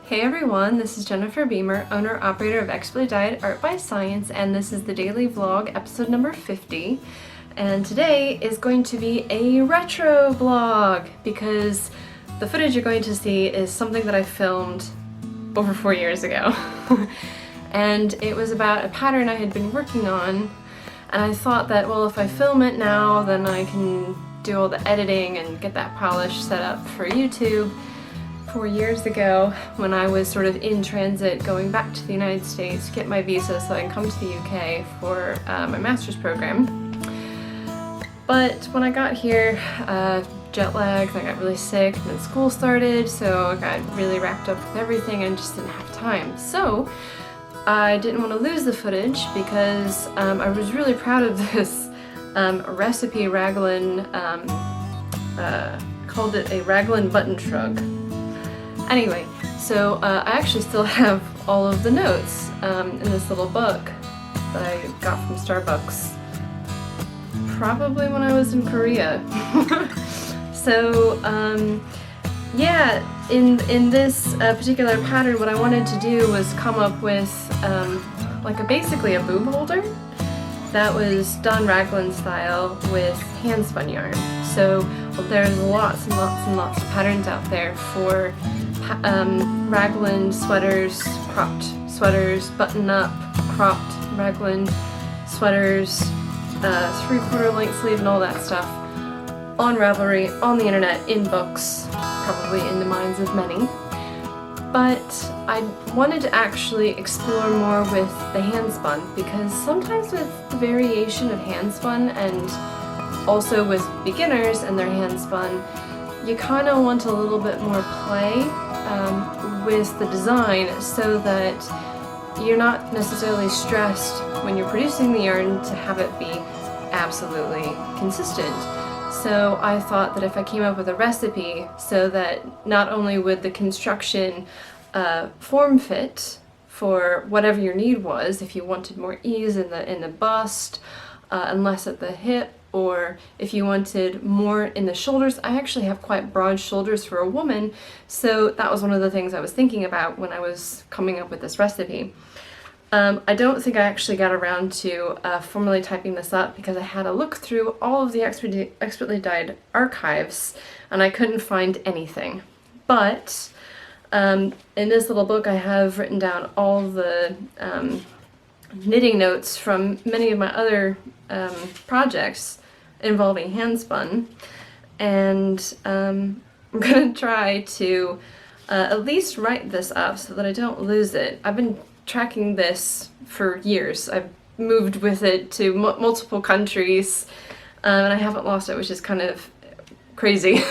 Hey everyone, this is Jennifer Beamer, owner-operator of Expertly Dyed Art by Science, and this is the daily vlog, episode number 50. And today is going to be a retro vlog because the footage you're going to see is something that I filmed over 4 years ago. And it was about a pattern I had been working on, and I thought that, well, if I film it now, then I can do all the editing and get that polish set up for YouTube. 4 years ago, when I was sort of in transit going back to the United States to get my visa so I can come to the UK for my master's program. But when I got here, jet lagged, I got really sick, and then school started, so I got really wrapped up with everything and just didn't have time. So I didn't want to lose the footage because I was really proud of this recipe Raglan, called it a Raglan button shrug. Anyway, so I actually still have all of the notes in this little book that I got from Starbucks probably when I was in Korea. So yeah, in this particular pattern, what I wanted to do was come up with basically a boob holder that was done Raglan style with hand spun yarn. So there's lots and lots and lots of patterns out there for Raglan sweaters, cropped sweaters, button-up, cropped Raglan sweaters, 3/4 length sleeve and all that stuff on Ravelry, on the internet, in books, probably in the minds of many. But I wanted to actually explore more with the hand-spun, because sometimes with the variation of hand-spun and also with beginners and their hand-spun, you kind of want a little bit more play with the design so that you're not necessarily stressed when you're producing the yarn to have it be absolutely consistent. So I thought that if I came up with a recipe so that not only would the construction form fit for whatever your need was, if you wanted more ease in the bust and less at the hip, or if you wanted more in the shoulders. I actually have quite broad shoulders for a woman, so that was one of the things I was thinking about when I was coming up with this recipe. I don't think I actually got around to formally typing this up because I had to look through all of the Expertly Dyed archives and I couldn't find anything. But in this little book I have written down all the knitting notes from many of my other projects involving handspun, and I'm gonna try to at least write this up so that I don't lose it. I've been tracking this for years. I've moved with it to multiple countries and I haven't lost it, which is kind of crazy.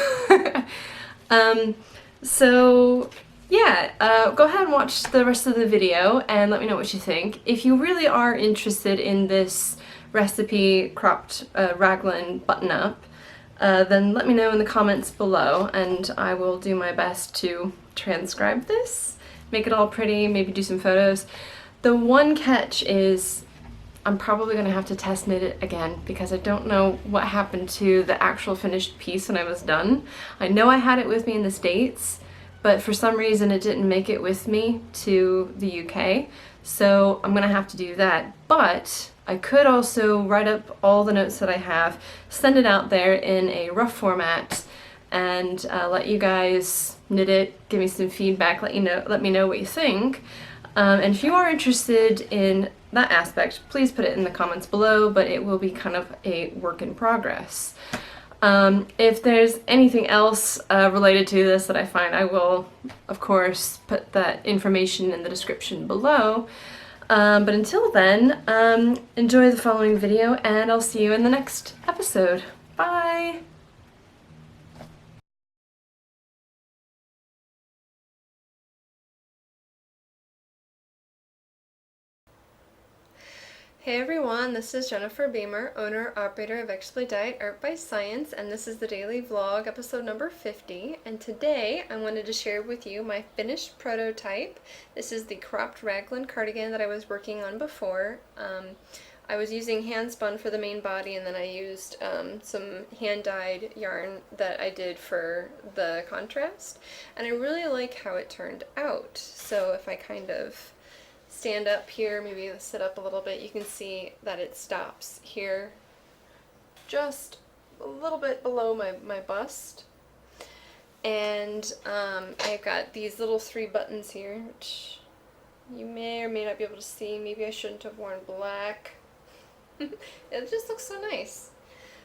So yeah, go ahead and watch the rest of the video and let me know what you think. If you really are interested in this recipe cropped Raglan button-up, then let me know in the comments below and I will do my best to transcribe this, make it all pretty, maybe do some photos. The one catch is I'm probably going to have to test knit it again because I don't know what happened to the actual finished piece when I was done. I know I had it with me in the States, but for some reason it didn't make it with me to the UK, so I'm gonna have to do that. But I could also write up all the notes that I have, send it out there in a rough format, and let you guys knit it, give me some feedback, let me know what you think. And if you are interested in that aspect, please put it in the comments below, but it will be kind of a work in progress. If there's anything else related to this that I find, I will, of course, put that information in the description below. But until then, enjoy the following video, and I'll see you in the next episode. Bye! Hey everyone, this is Jennifer Beamer, owner-operator of Expertly Dyed Art by Science, and this is the daily vlog, episode number 50, and today I wanted to share with you my finished prototype. This is the cropped Raglan cardigan that I was working on before. I was using hand spun for the main body, and then I used some hand dyed yarn that I did for the contrast, and I really like how it turned out. So if I kind of stand up here, maybe sit up a little bit, you can see that it stops here just a little bit below my bust. And I've got these little 3 buttons here, which you may or may not be able to see. Maybe I shouldn't have worn black. It just looks so nice.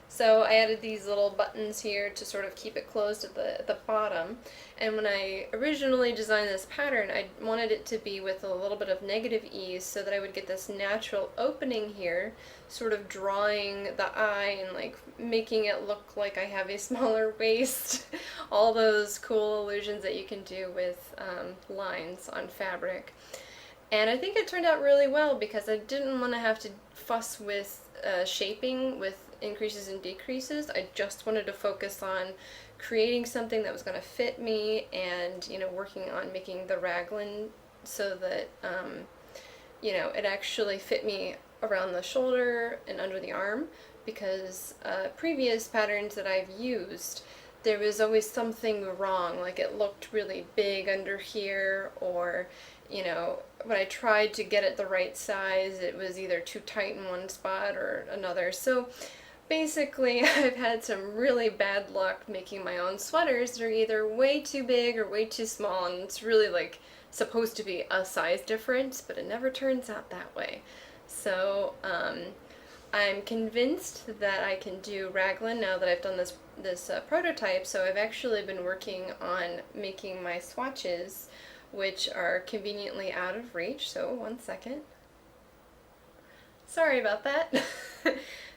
So I added these little buttons here to sort of keep it closed at the bottom. And when I originally designed this pattern, I wanted it to be with a little bit of negative ease so that I would get this natural opening here, sort of drawing the eye and like making it look like I have a smaller waist. All those cool illusions that you can do with lines on fabric. And I think it turned out really well because I didn't want to have to fuss with shaping with increases and decreases. I just wanted to focus on creating something that was going to fit me, and working on making the raglan so that it actually fit me around the shoulder and under the arm, because previous patterns that I've used, there was always something wrong, like it looked really big under here, or when I tried to get it the right size, it was either too tight in one spot or another. So basically, I've had some really bad luck making my own sweaters that are either way too big or way too small, and it's really like supposed to be a size difference, but it never turns out that way. So I'm convinced that I can do raglan now that I've done this prototype. So I've actually been working on making my swatches, which are conveniently out of reach. So 1 second. Sorry about that.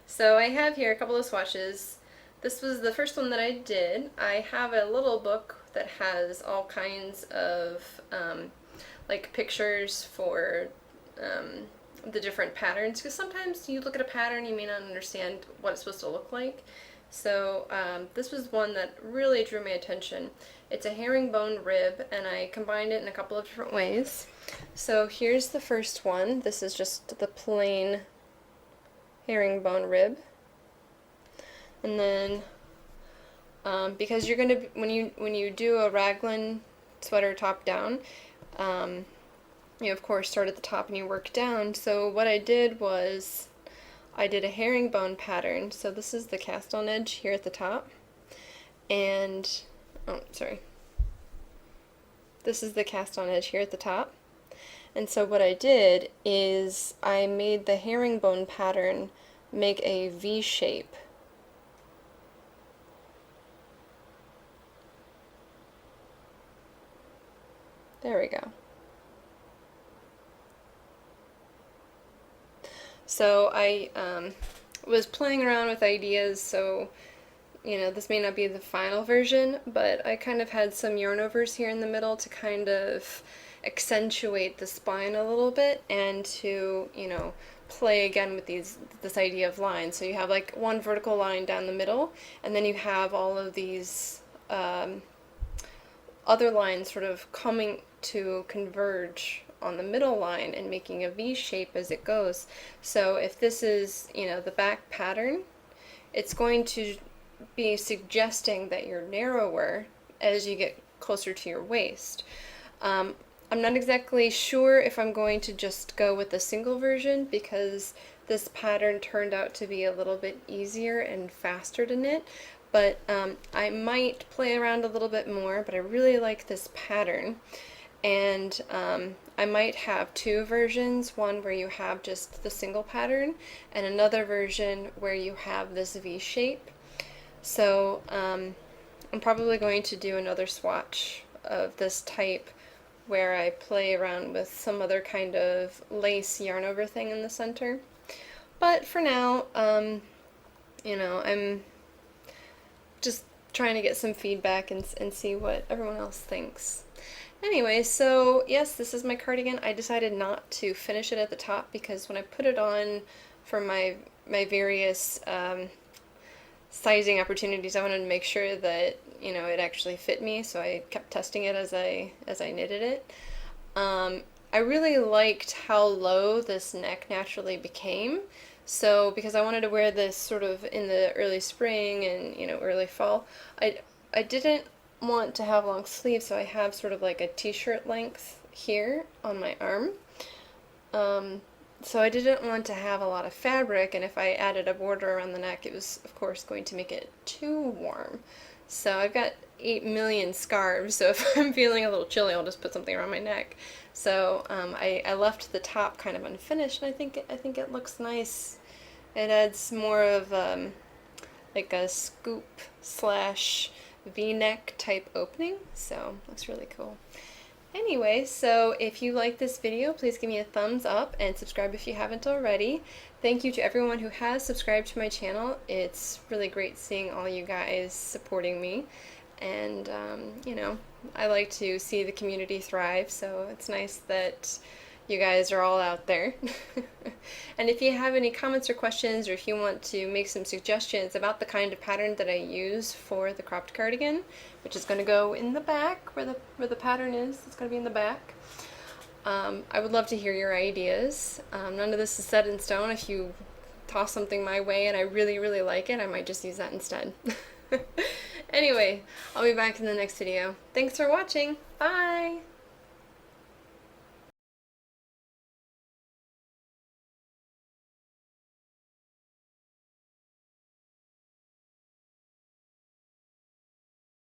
So I have here a couple of swatches. This was the first one that I did. I have a little book that has all kinds of like pictures for the different patterns, because sometimes you look at a pattern, you may not understand what it's supposed to look like. So this was one that really drew my attention. It's a herringbone rib, and I combined it in a couple of different ways. So here's the first one. This is just the plain herringbone rib. And then because you're gonna, when you do a raglan sweater top down, you of course start at the top and you work down. So what I did was I did a herringbone pattern. So this is the cast on edge here at the top, and this is the cast on edge here at the top. And so what I did is I made the herringbone pattern make a V shape. There we go. So I was playing around with ideas, so this may not be the final version, but I kind of had some yarn overs here in the middle to kind of accentuate the spine a little bit, and to play again with this idea of lines. So you have like one vertical line down the middle, and then you have all of these other lines sort of coming to converge on the middle line and making a V shape as it goes. So if this is the back pattern, it's going to be suggesting that you're narrower as you get closer to your waist. I'm not exactly sure if I'm going to just go with the single version, because this pattern turned out to be a little bit easier and faster to knit, but I might play around a little bit more. But I really like this pattern, and I might have 2 versions, one where you have just the single pattern and another version where you have this V shape. So I'm probably going to do another swatch of this type where I play around with some other kind of lace yarn over thing in the center. But for now, I'm just trying to get some feedback and see what everyone else thinks. Anyway, so yes, this is my cardigan. I decided not to finish it at the top because when I put it on for my various sizing opportunities, I wanted to make sure that it actually fit me, so I kept testing it as I knitted it. I really liked how low this neck naturally became, So because I wanted to wear this sort of in the early spring and, you know, early fall, I didn't want to have long sleeves, so I have sort of like a t-shirt length here on my arm. So I didn't want to have a lot of fabric, and if I added a border around the neck, it was of course going to make it too warm. So I've got 8 million scarves, so if I'm feeling a little chilly, I'll just put something around my neck. So I left the top kind of unfinished, and I think it looks nice. It adds more of like a scoop slash V-neck type opening, so looks really cool. Anyway, so if you like this video, please give me a thumbs up and subscribe if you haven't already. Thank you to everyone who has subscribed to my channel. It's really great seeing all you guys supporting me. And, you know, I like to see the community thrive, so it's nice that you guys are all out there. And if you have any comments or questions, or if you want to make some suggestions about the kind of pattern that I use for the cropped cardigan, which is going to go in the back where the pattern is, it's going to be in the back. I would love to hear your ideas. None of this is set in stone. If you toss something my way and I really, really like it, I might just use that instead. Anyway, I'll be back in the next video. Thanks for watching. Bye!